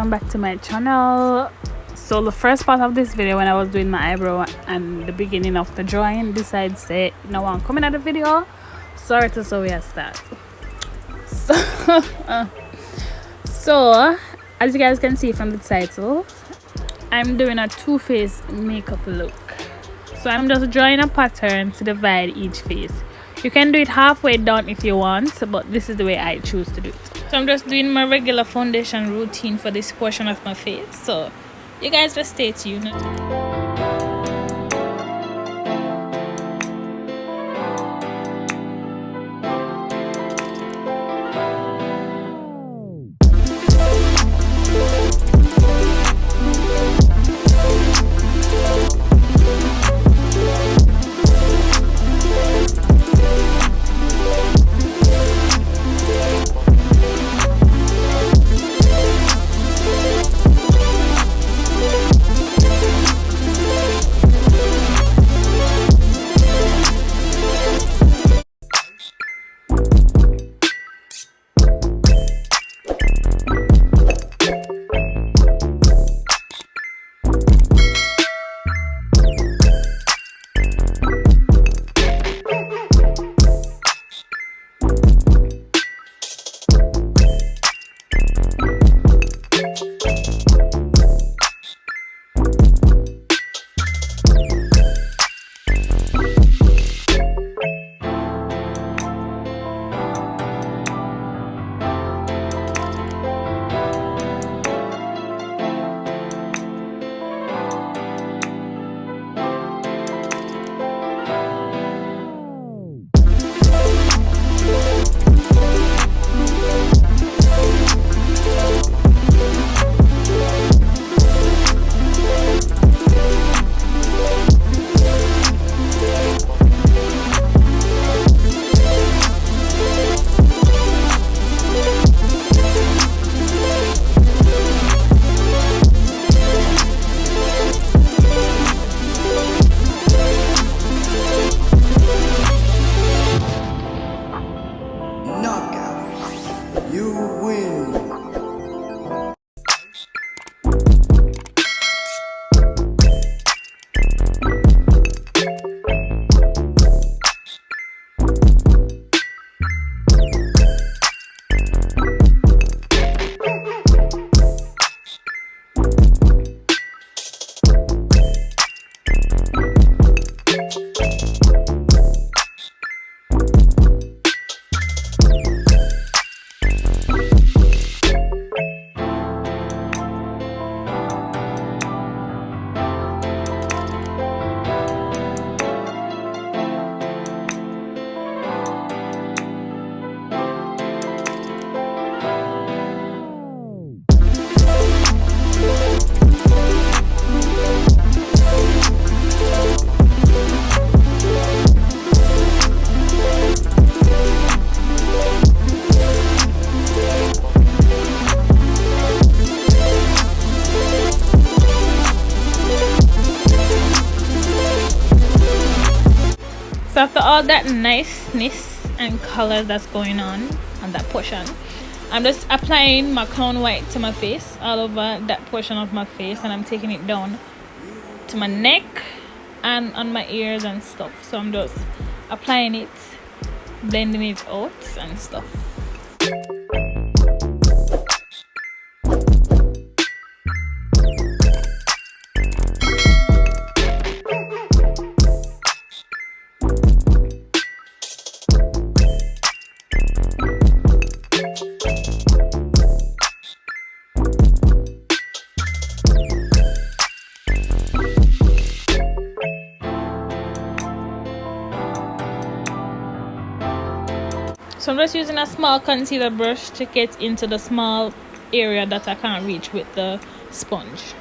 welcome back to my channel. So the first part of this video, when I was doing my eyebrow and the beginning of the drawing, decides say no I'm coming at the video. Sorry to so we are start. So as you guys can see from the title, I'm doing a two-face makeup look. So I'm just drawing a pattern to divide each face. You can do it halfway done if you want, but this is the way I choose to do it. So I'm just doing my regular foundation routine for this portion of my face. So you guys just stay tuned. So after all that niceness and color that's going on that portion, I'm just applying my clown white to my face, all over that portion of my face, and I'm taking it down to my neck and on my ears and stuff. So I'm just applying it, blending it out and stuff. So I'm just using a small concealer brush to get into the small area that I can't reach with the sponge.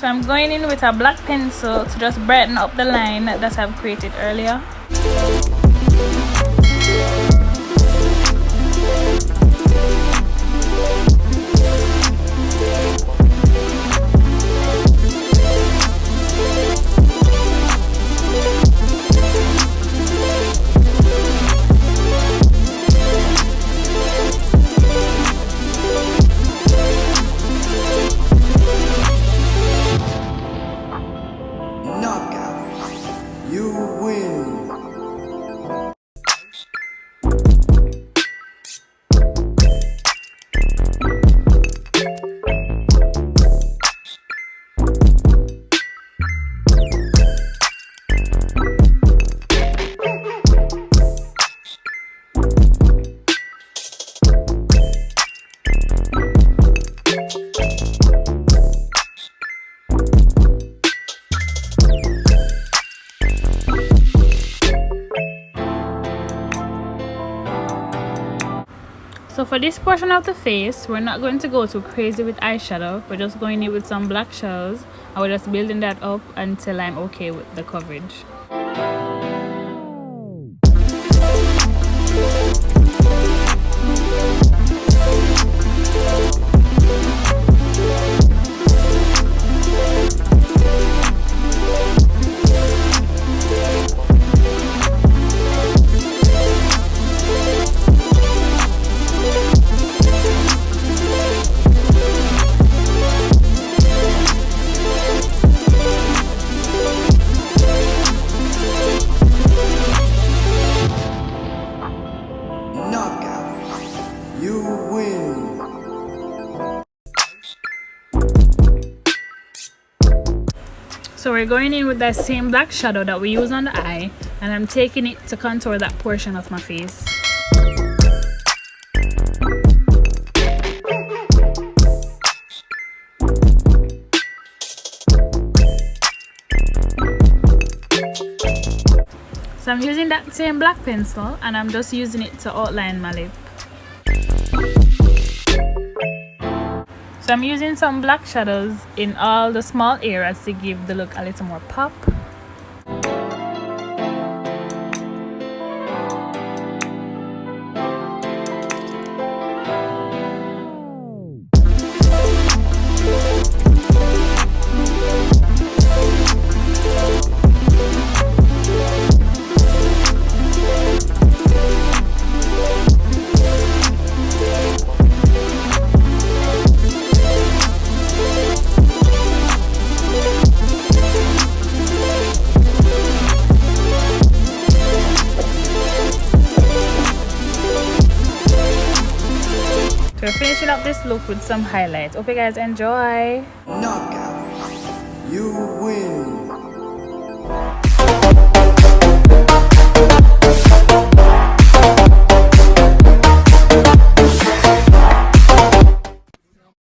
So I'm going in with a black pencil to just brighten up the line that I've created earlier. You win. So for this portion of the face, we're not going to go too crazy with eyeshadow. We're just going in with some black shadows and we're just building that up until I'm okay with the coverage. You win. So we're going in with that same black shadow that we use on the eye, and I'm taking it to contour that portion of my face. So I'm using that same black pencil and I'm just using it to outline my lip. So I'm using some black shadows in all the small areas to give the look a little more pop. We're finishing up this look with some highlights. Hope you guys enjoy. Knockout. You win.